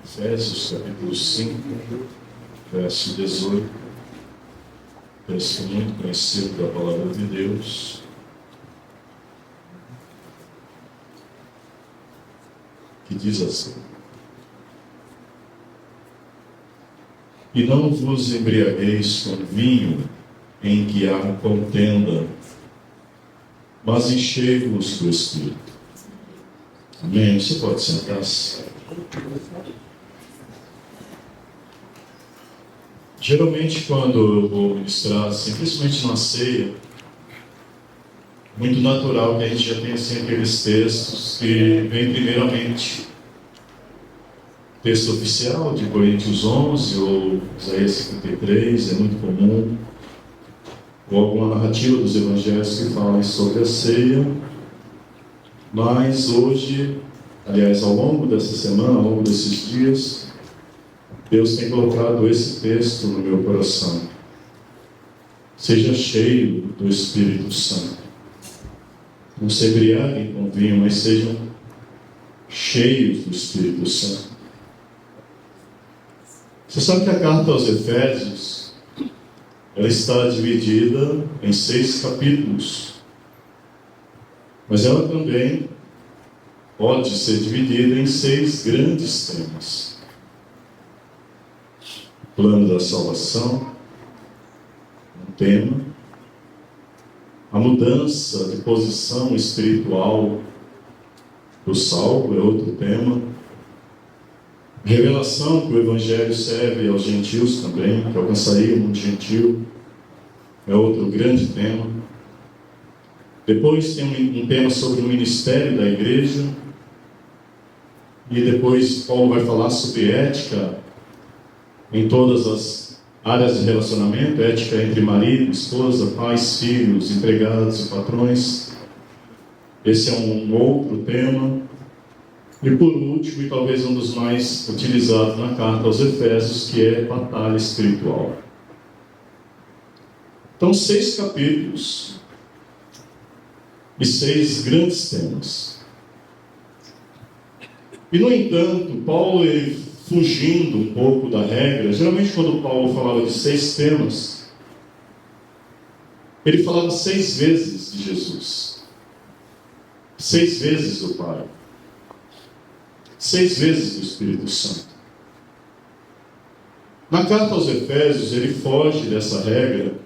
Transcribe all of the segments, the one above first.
Efésios capítulo 5, verso 18, texto muito conhecido da palavra de Deus. Que diz assim: E não vos embriagueis com vinho em que há contenda, mas enchei-vos do Espírito. Amém? Você pode sentar-se. Geralmente, quando eu vou ministrar, assim, principalmente na ceia, muito natural que a gente já tenha assim, aqueles textos que vêm primeiramente texto oficial de Coríntios 11 ou Isaías 53, é muito comum, ou alguma narrativa dos evangelhos que falem sobre a ceia. Mas hoje, aliás, ao longo dessa semana, ao longo desses dias, Deus tem colocado esse texto no meu coração. Seja cheio do Espírito Santo. Não se embriaguem com vinho, mas sejam cheios do Espírito Santo. Você sabe que a carta aos Efésios, ela está dividida em 6 capítulos. Mas ela também pode ser dividida em 6 grandes temas. O plano da salvação, um tema. A mudança de posição espiritual do salvo é outro tema. A revelação que o Evangelho serve aos gentios também, que alcançaria o mundo gentil, é outro grande tema. Depois tem um tema sobre o ministério da igreja. E depois Paulo vai falar sobre ética em todas as áreas de relacionamento, ética entre marido, esposa, pais, filhos, empregados e patrões. Esse é um outro tema. E por último, e talvez um dos mais utilizados na carta aos Efésios, que é batalha espiritual. Então, 6 capítulos e 6 grandes temas. E, no entanto, Paulo, ele, fugindo um pouco da regra, geralmente quando Paulo falava de 6 temas, ele falava 6 vezes de Jesus, 6 vezes do Pai, 6 vezes do Espírito Santo. Na carta aos Efésios, ele foge dessa regra,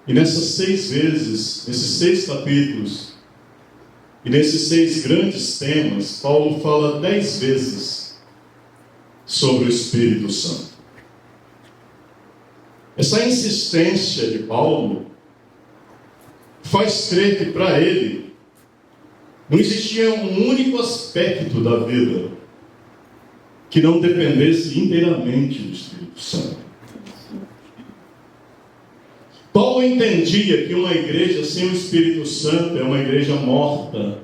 e nessas 6 vezes, nesses 6 capítulos, e nesses 6 grandes temas, Paulo fala 10 vezes sobre o Espírito Santo. Essa insistência de Paulo faz crer que para ele não existia um único aspecto da vida que não dependesse inteiramente do Espírito Santo. Paulo entendia que uma igreja sem o Espírito Santo é uma igreja morta.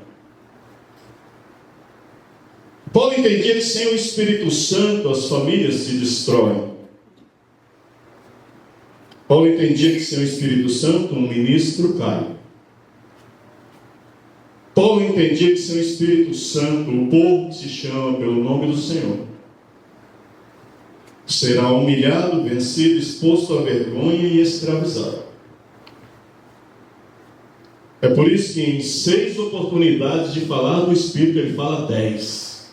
Paulo entendia que sem o Espírito Santo as famílias se destroem. Paulo entendia que sem o Espírito Santo um ministro cai. Paulo entendia que sem o Espírito Santo o povo que se chama pelo nome do Senhor será humilhado, vencido, exposto à vergonha e escravizado. É por isso que em 6 oportunidades de falar do Espírito, ele fala 10.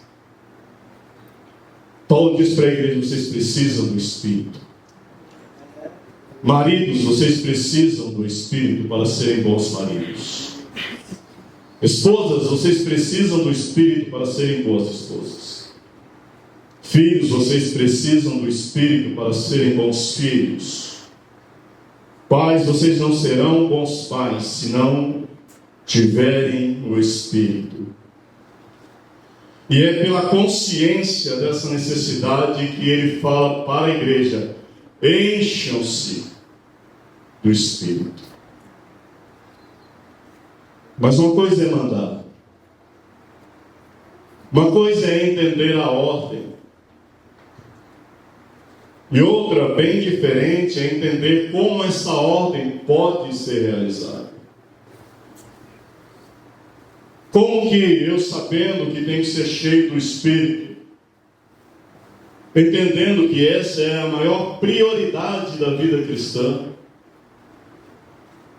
Paulo diz para a igreja: vocês precisam do Espírito. Maridos, vocês precisam do Espírito para serem bons maridos. Esposas, vocês precisam do Espírito para serem boas esposas. Filhos, vocês precisam do Espírito para serem bons filhos. Pais, vocês não serão bons pais se não tiverem o Espírito. E é pela consciência dessa necessidade que ele fala para a igreja: encham-se do Espírito. Mas uma coisa é mandar. Uma coisa é entender a ordem. E outra, bem diferente, é entender como essa ordem pode ser realizada. Como que eu, sabendo que tenho que ser cheio do Espírito, entendendo que essa é a maior prioridade da vida cristã,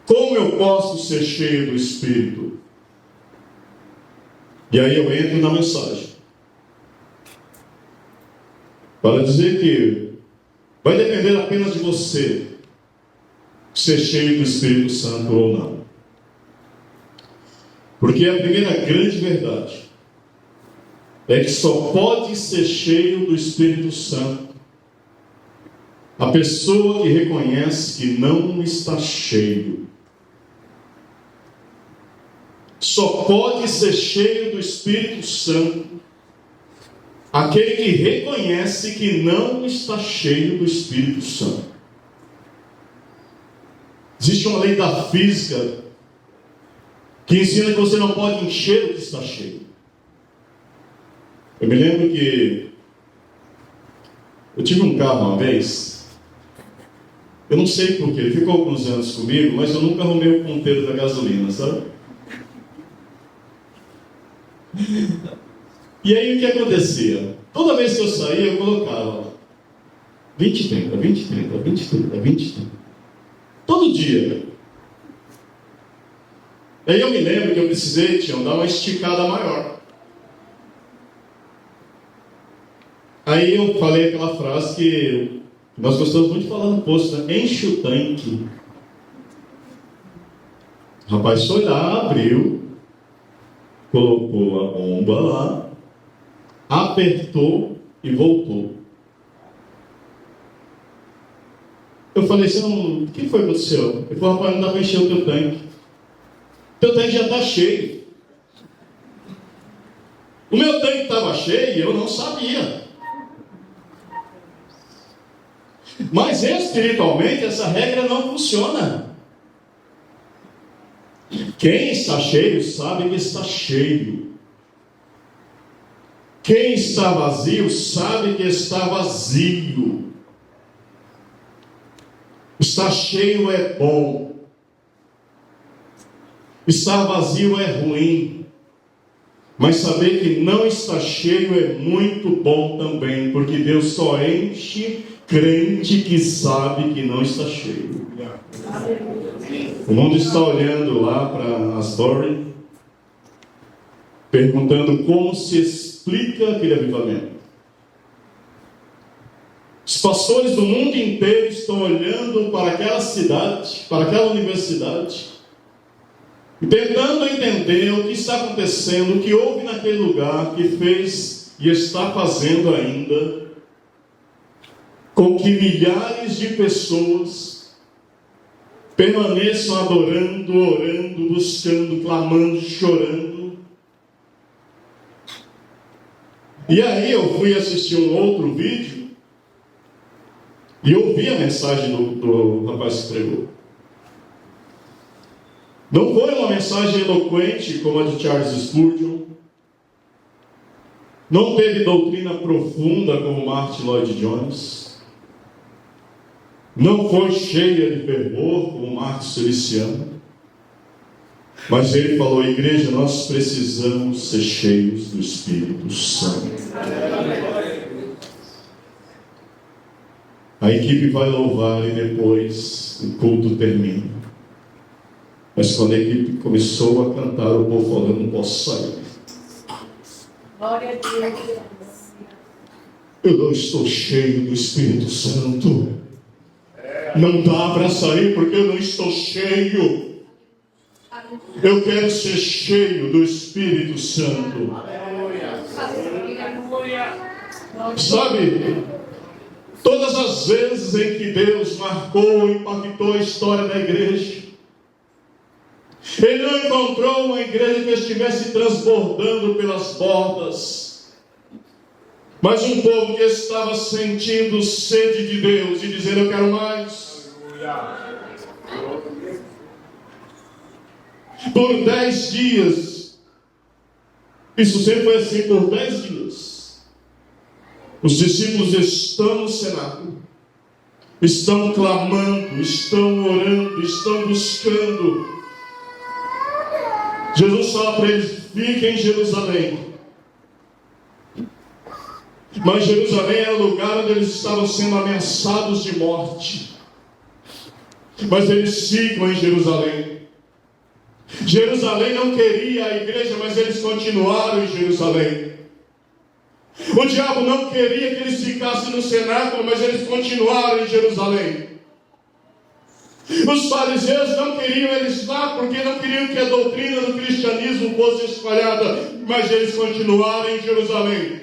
como eu posso ser cheio do Espírito? E aí eu entro na mensagem para dizer que vai depender apenas de você ser cheio do Espírito Santo ou não. Porque a primeira grande verdade é que só pode ser cheio do Espírito Santo a pessoa que reconhece que não está cheio. Só pode ser cheio do Espírito Santo aquele que reconhece que não está cheio do Espírito Santo. Existe uma lei da física que ensina que você não pode encher o que está cheio. Eu me lembro que eu tive um carro uma vez, eu não sei porquê, ele ficou alguns anos comigo, mas eu nunca arrumei o ponteiro da gasolina, sabe? E aí o que acontecia? Toda vez que eu saía, eu colocava 20, 30, 20, 30, 20, 30, 20, 30. Todo dia. Aí eu me lembro que eu precisei, dar uma esticada maior. Aí eu falei aquela frase que nós gostamos muito de falar no posto, né? Enche o tanque. O rapaz foi lá, abriu, colocou a bomba lá, apertou e voltou. Eu falei assim, o que foi que aconteceu? Ele falou, rapaz, não dá para encher o teu tanque. Teu tanque já está cheio. O meu tanque estava cheio e eu não sabia. Mas espiritualmente essa regra não funciona. Quem está cheio sabe que está cheio. Quem está vazio sabe que está vazio. Estar cheio é bom. Estar vazio é ruim. Mas saber que não está cheio é muito bom também, porque Deus só enche crente que sabe que não está cheio. O mundo está olhando lá para a story, perguntando como se explica aquele avivamento. Os pastores do mundo inteiro estão olhando para aquela cidade, para aquela universidade, e tentando entender o que está acontecendo, o que houve naquele lugar que fez e está fazendo ainda com que milhares de pessoas permaneçam adorando, orando, buscando, clamando, chorando. E aí eu fui assistir um outro vídeo e ouvi a mensagem do rapaz que pregou. Não foi uma mensagem eloquente como a de Charles Spurgeon. Não teve doutrina profunda como Martin Lloyd Jones. Não foi cheia de fervor como Marcos Celiciano. Mas ele falou, igreja, nós precisamos ser cheios do Espírito Santo. A equipe vai louvar e depois o culto termina. Mas quando a equipe começou a cantar, o povo falou, eu não posso sair. Glória a Deus. Eu não estou cheio do Espírito Santo. Não dá para sair porque eu não estou cheio. Eu quero ser cheio do Espírito Santo. Sabe, todas as vezes em que Deus marcou e impactou a história da igreja, Ele não encontrou uma igreja que estivesse transbordando pelas bordas, mas um povo que estava sentindo sede de Deus e dizendo, eu quero mais. Por 10 dias, isso sempre foi assim, por 10 dias, os discípulos estão no cenáculo, estão clamando, estão orando, estão buscando. Jesus fala para eles: fiquem em Jerusalém. Mas Jerusalém era o lugar onde eles estavam sendo ameaçados de morte. Mas eles ficam em Jerusalém. Jerusalém não queria a igreja, mas eles continuaram em Jerusalém. O diabo não queria que eles ficassem no cenáculo, mas eles continuaram em Jerusalém. Os fariseus não queriam eles lá, porque não queriam que a doutrina do cristianismo fosse espalhada, mas eles continuaram em Jerusalém.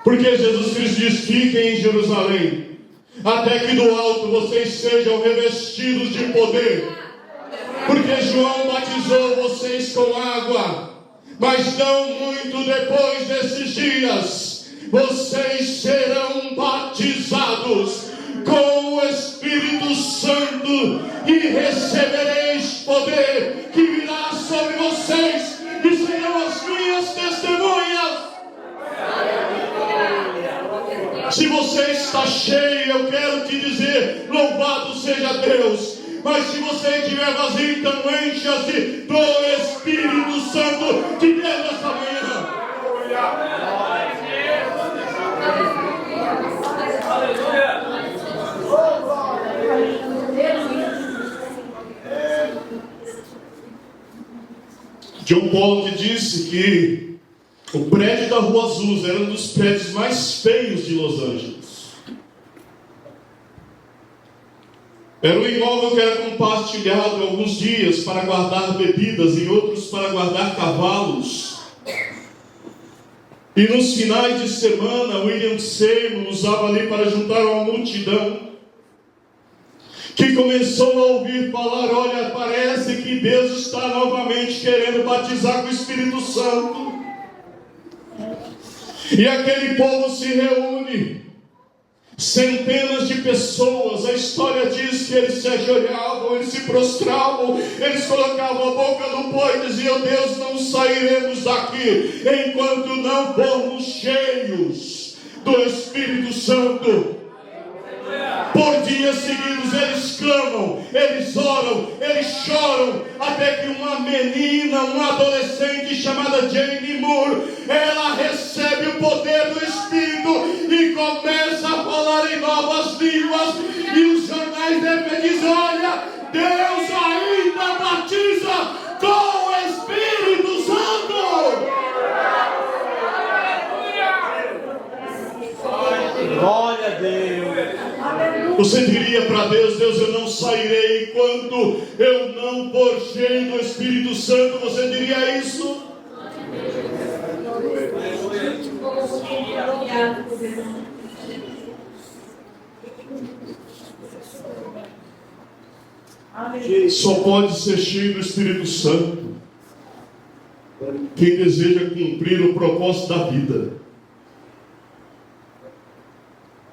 Porque Jesus Cristo diz: fiquem em Jerusalém, até que do alto vocês sejam revestidos de poder. Porque João batizou vocês com água, mas não muito depois desses dias, vocês serão batizados com o Espírito Santo e recebereis poder que virá sobre vocês e serão as minhas testemunhas. Se você está cheio, eu quero te dizer: louvado seja Deus. Mas se você estiver vazio, então encha-se do Espírito Santo de Deus nesta manhã. John Paul que disse que o prédio da Rua Azusa era um dos prédios mais feios de Los Angeles. Era um imóvel que era compartilhado alguns dias para guardar bebidas e outros para guardar cavalos. E nos finais de semana, William Seymour usava ali para juntar uma multidão que começou a ouvir falar: olha, parece que Deus está novamente querendo batizar com o Espírito Santo. E aquele povo se reúne, centenas de pessoas. A história diz que eles se ajoelhavam, eles se prostravam, eles colocavam a boca no pó e diziam: Deus, não sairemos daqui enquanto não formos cheios do Espírito Santo. Por dias seguidos eles clamam, eles oram, eles choram, até que uma menina, uma adolescente chamada Jane Moore, ela recebe o poder do Espírito e começa a falar em novas línguas. E os jornais devem dizer: olha, Deus ainda batiza com o Espírito Santo. Glória a Deus. Você diria para Deus: Deus, eu não sairei enquanto eu não for cheio do Espírito Santo. Você diria isso? Só pode ser cheio do Espírito Santo quem deseja cumprir o propósito da vida.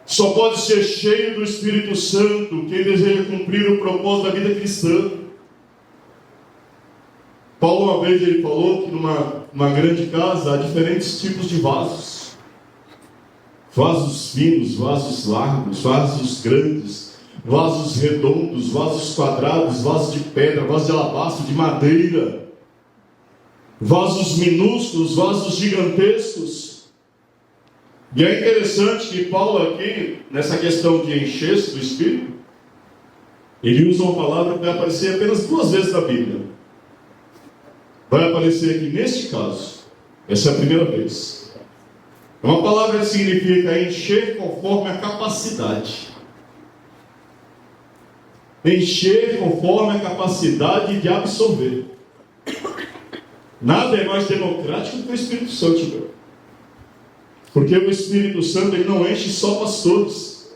Só pode ser cheio do Espírito Santo quem deseja cumprir o propósito da vida cristã. Paulo, uma vez, ele falou que numa grande casa há diferentes tipos de vasos. Vasos finos, vasos largos, vasos grandes, vasos redondos, vasos quadrados, vasos de pedra, vasos de alabastro, de madeira, vasos minúsculos, vasos gigantescos. E é interessante que Paulo aqui, nessa questão de encher-se do Espírito, ele usa uma palavra que vai aparecer apenas 2 vezes na Bíblia. Vai aparecer aqui neste caso. Essa é a primeira vez. É uma palavra que significa encher conforme a capacidade. Encher conforme a capacidade de absorver. Nada é mais democrático que o Espírito Santo, meu. Porque o Espírito Santo, ele não enche só pastores,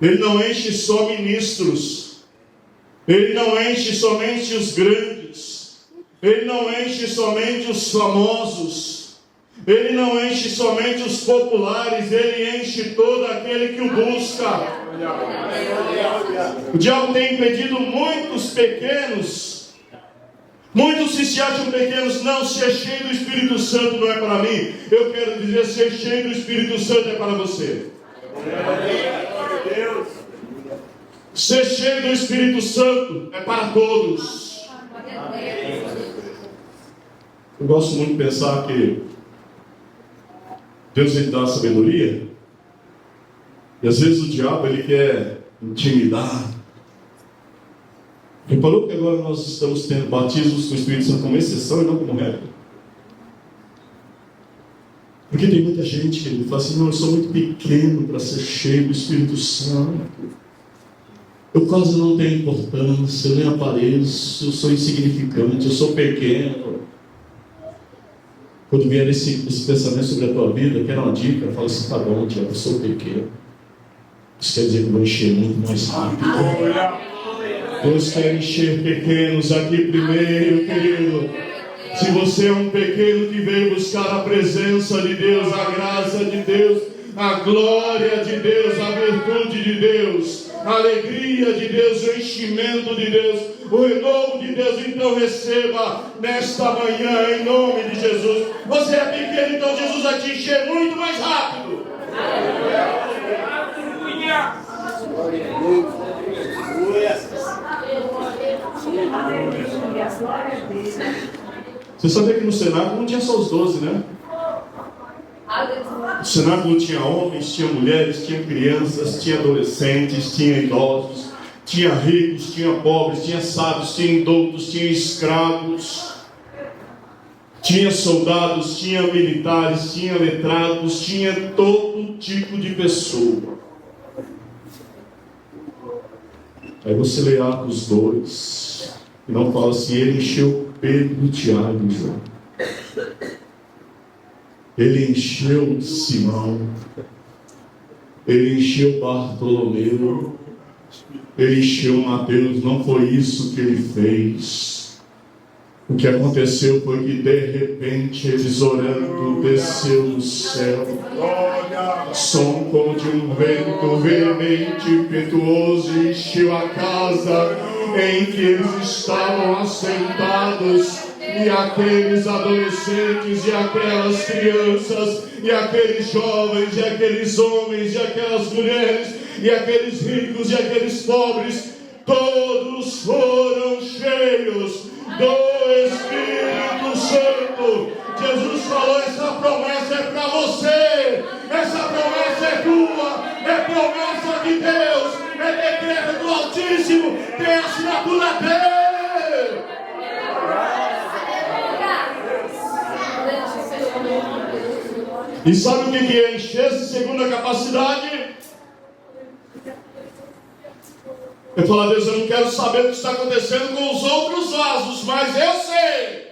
ele não enche só ministros, ele não enche somente os grandes, ele não enche somente os famosos, ele não enche somente os populares, ele enche todo aquele que o busca. O diabo tem impedido muitos pequenos. Muitos se acham pequenos. Não, ser cheio do Espírito Santo não é para mim. Eu quero dizer, ser cheio do Espírito Santo é para você. Ser cheio do Espírito Santo é para todos. Eu gosto muito de pensar que Deus ele dá sabedoria, e às vezes o diabo ele quer intimidar. Reparou que agora nós estamos tendo batismos com o Espírito Santo como exceção e não como regra? Porque tem muita gente que fala assim: não, eu sou muito pequeno para ser cheio do Espírito Santo, eu quase não tenho importância, eu nem apareço, eu sou insignificante, eu sou pequeno. Quando vier esse pensamento sobre a tua vida, quer uma dica, fala assim: tá bom, Tiago, eu sou pequeno. Isso quer dizer que eu vou encher muito mais rápido. Deus quer encher pequenos aqui primeiro, querido. Se você é um pequeno que veio buscar a presença de Deus, a graça de Deus, a glória de Deus, a virtude de Deus, a alegria de Deus, o enchimento de Deus, o renovo de Deus, então receba nesta manhã, em nome de Jesus. Você é pequeno, então Jesus vai te encher muito mais rápido. Você sabia que no cenáculo não tinha só os 12, né? No cenáculo tinha homens, tinha mulheres, tinha crianças, tinha adolescentes, tinha idosos, tinha ricos, tinha pobres, tinha sábios, tinha indoutos, tinha escravos, tinha soldados, tinha militares, tinha letrados, tinha todo tipo de pessoa. Aí você lê Atos 2, e não fala assim: ele encheu Pedro, Tiago e João. Ele encheu Simão. Ele encheu Bartolomeu. Ele encheu Mateus. Não foi isso que ele fez. O que aconteceu foi que de repente eles orando, desceu do céu som como de um vento veemente e impetuoso, e encheu a casa em que eles estavam assentados, e aqueles adolescentes, e aquelas crianças, e aqueles jovens, e aqueles homens, e aquelas mulheres, e aqueles ricos, e aqueles pobres, todos foram cheios do Espírito Santo. Jesus falou: essa promessa é para você, essa promessa é tua, é promessa de Deus, é decreto do Altíssimo, tem a assinatura dele. E sabe o que é encher-se segundo a capacidade? Eu falo: a Deus, eu não quero saber o que está acontecendo com os outros vasos, mas eu sei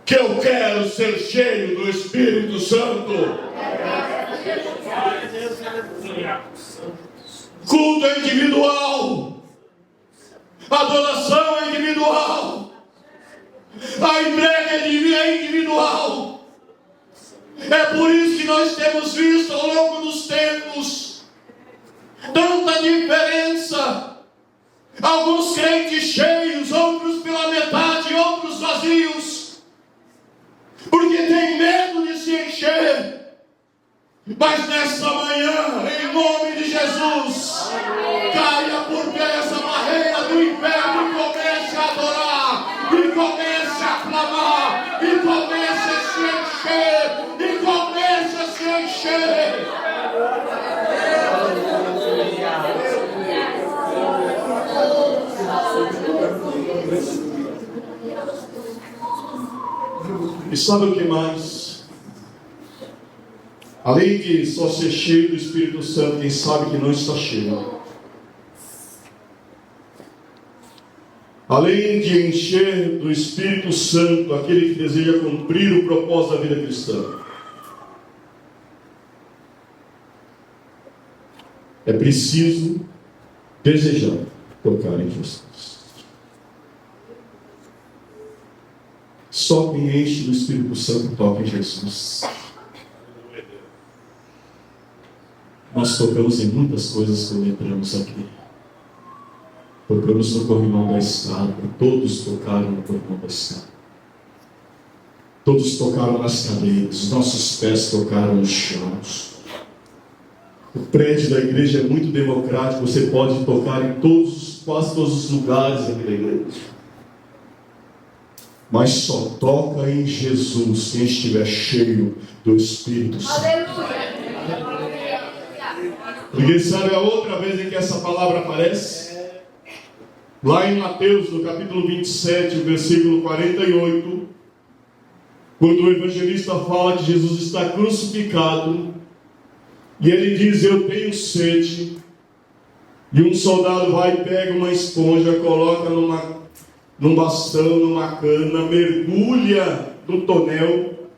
que eu quero ser cheio do Espírito Santo. Culto é individual, adoração é individual, a entrega é individual. É por isso que nós temos visto ao longo dos tempos tanta diferença. Alguns crentes cheios, outros pela metade, outros vazios, porque tem medo de se encher. Mas nessa manhã, em nome de Jesus, caia por terra essa barreira do inferno e comece a adorar, e comece a clamar, e comece a se encher, e comece a se encher. E sabe o que mais? Além de só ser cheio do Espírito Santo, quem sabe que não está cheio? Além de encher do Espírito Santo aquele que deseja cumprir o propósito da vida cristã, é preciso desejar tocar em Jesus. Só quem enche do Espírito Santo toca em Jesus. Nós tocamos em muitas coisas quando entramos aqui. Tocamos no corrimão da escada. Todos tocaram no corrimão da escada. Todos tocaram nas cadeiras. Nossos pés tocaram nos chãos. O prédio da igreja é muito democrático. Você pode tocar em quase todos os lugares aqui da igreja. Mas só toca em Jesus quem estiver cheio do Espírito Santo. Aleluia. Porque sabe a outra vez em que essa palavra aparece? Lá em Mateus, no capítulo 27, o versículo 48, quando o evangelista fala que Jesus está crucificado, e ele diz: eu tenho sede, e um soldado vai e pega uma esponja, coloca num bastão, numa cana, mergulha no tonel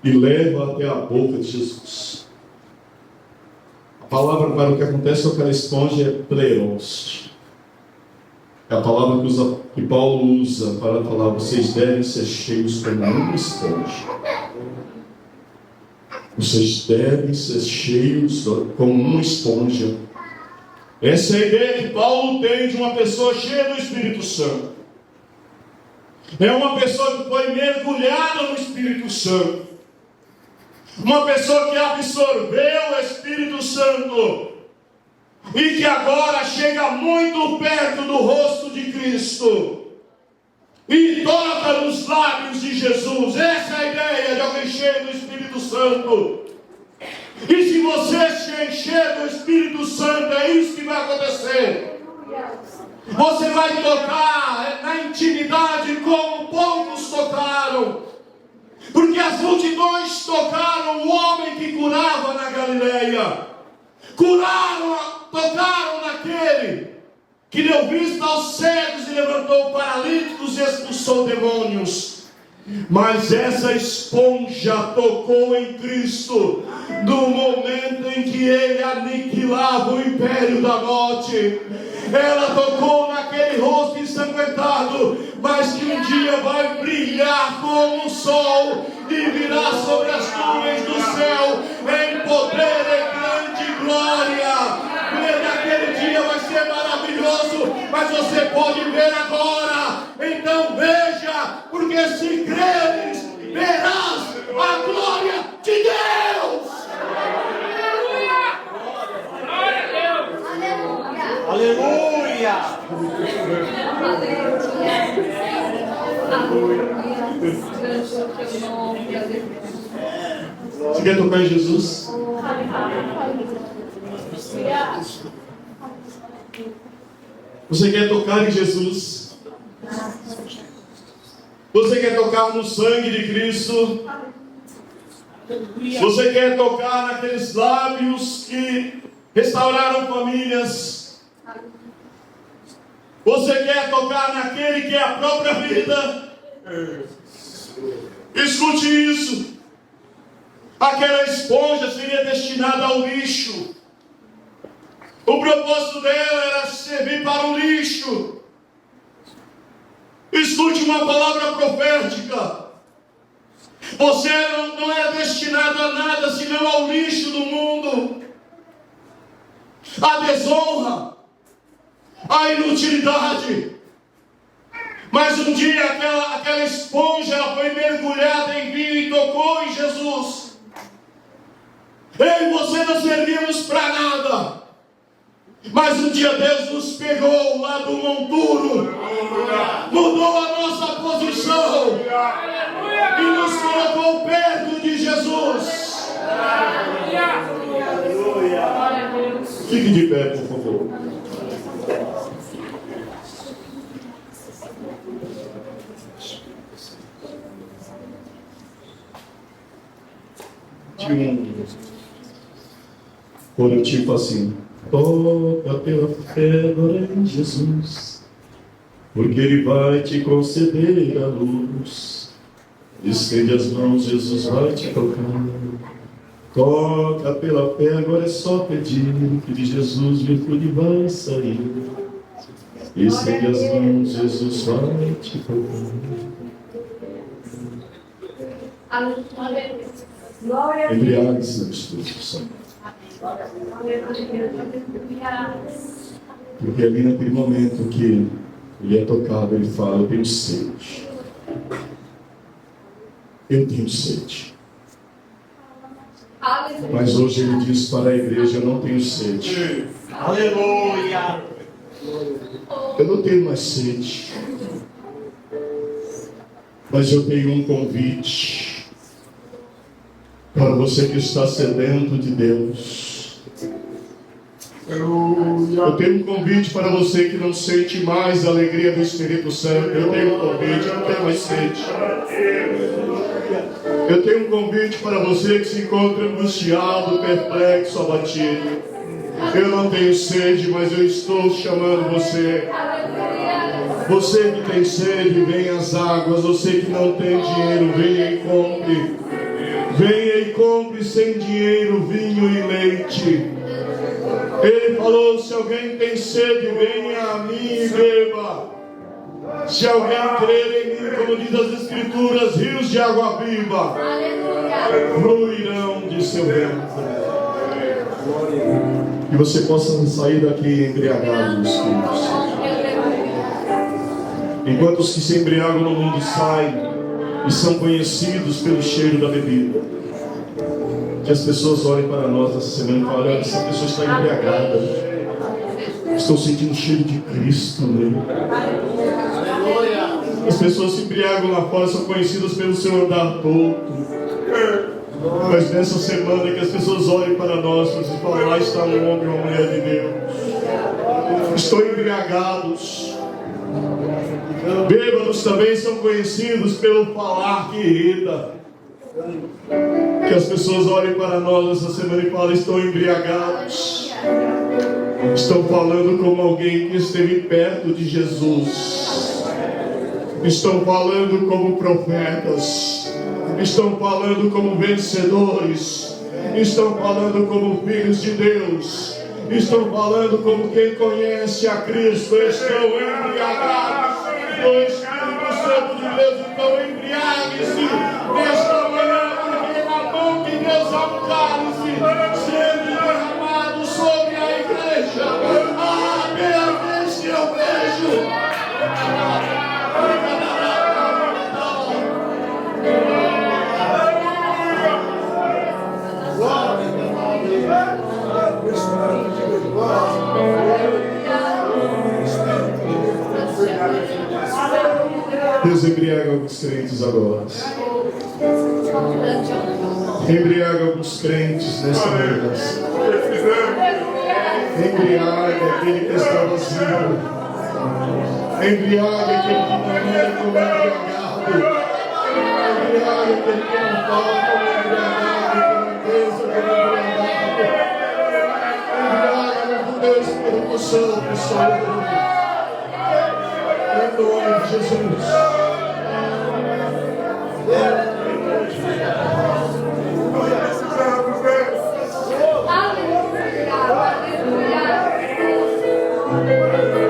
e leva até a boca de Jesus. A palavra para o que acontece com aquela esponja é pleiros. É a palavra que Paulo usa para falar: vocês devem ser cheios como uma esponja. Vocês devem ser cheios como uma esponja. Essa é a ideia que Paulo tem de uma pessoa cheia do Espírito Santo. É uma pessoa que foi mergulhada no Espírito Santo. Uma pessoa que absorveu o Espírito Santo e que agora chega muito perto do rosto de Cristo e toca nos lábios de Jesus. Essa é a ideia de alguém cheio do Espírito Santo. E se você se encher do Espírito Santo, é isso que vai acontecer. Você vai tocar na intimidade como poucos tocaram. Porque as multidões tocaram o homem que curava na Galileia. Tocaram naquele que deu vista aos cegos e levantou paralíticos e expulsou demônios. Mas essa esponja tocou em Cristo no momento em que ele aniquilava o império da morte. Ela tocou naquele rosto ensanguentado, mas que um dia vai brilhar como o sol e virá sobre as nuvens do céu em poder e grande glória. Naquele dia vai ser maravilhoso, mas você pode ver agora. Então veja, porque se creres, verás a glória de Deus. Aleluia! Você quer tocar em Jesus? Você quer tocar em Jesus? Você quer tocar no sangue de Cristo? Você quer tocar naqueles lábios que restauraram famílias? Você quer tocar naquele que é a própria vida? Escute isso. Aquela esponja seria destinada ao lixo. O propósito dela era servir para o lixo. Escute uma palavra profética. Você não é destinado a nada senão ao lixo do mundo, à desonra, à inutilidade. Mas um dia aquela esponja ela foi mergulhada em vinho e tocou em Jesus. Eu e você não servíamos para nada. Mas um dia Deus nos pegou lá do monturo, mudou a nossa posição e nos colocou perto de Jesus. Fique de pé, por favor. Tinha um coro tipo assim: toca pela fé agora em Jesus, porque Ele vai te conceder a luz. Estende as mãos, Jesus vai te tocar. Toca pela fé, agora é só pedir, que de Jesus virtude vai sair. Estende as mãos, Jesus vai te tocar. Embriague-se no Espírito Santo. Porque ali naquele momento que ele é tocado, ele fala: eu tenho sede. Eu tenho sede. Mas hoje ele diz para a igreja: eu não tenho sede. Aleluia! Eu não tenho mais sede. Mas eu tenho um convite para você que está sedento de Deus. Eu tenho um convite para você que não sente mais a alegria do Espírito Santo. Eu tenho um convite, eu não tenho mais sede. Eu tenho um convite para você que se encontra angustiado, perplexo, abatido. Eu não tenho sede, mas eu estou chamando você. Você que tem sede, venha às águas. Você que não tem dinheiro, venha e compre. Venha e compre sem dinheiro vinho e leite. Ele falou: se alguém tem sede, venha a mim e beba. Se alguém crer em mim, como diz as Escrituras, rios de água viva fluirão de seu ventre. Que você possa sair daqui embriagado, meus filhos. Enquanto os que se embriagam no mundo saem e são conhecidos pelo cheiro da bebida. Que as pessoas olhem para nós essa semana e falem: olha, essa pessoa está embriagada. Estou sentindo o cheiro de Cristo nele. As pessoas se embriagam lá fora, são conhecidas pelo seu andar torto. Mas nessa semana que as pessoas olhem para nós e falam: lá está um homem ou uma mulher de Deus. Estão embriagados. Bêbados também são conhecidos pelo falar que irrita. Que as pessoas olhem para nós essa semana e falem: estão embriagados. Estão falando como alguém que esteve perto de Jesus. Estão falando como profetas. Estão falando como vencedores. Estão falando como filhos de Deus. Estão falando como quem conhece a Cristo. Estão embriagados. O Espírito Santo de Deus, então embriague-se nesta manhã, porque na mão de Deus há um cálice sendo derramado sobre a igreja. Ah, minha vez que eu vejo. Deus embriaga alguns crentes agora. Embriaga alguns crentes nessa manhã. Embriaga aquele que está vazio. Embriaga aquele que não é como embriagado. Embriaga aquele que não fala como embriagado, que não pensa como embriagado. Embriaga com Deus Espírito Santo, Senhor. Em nome de Jesus. Aleluia.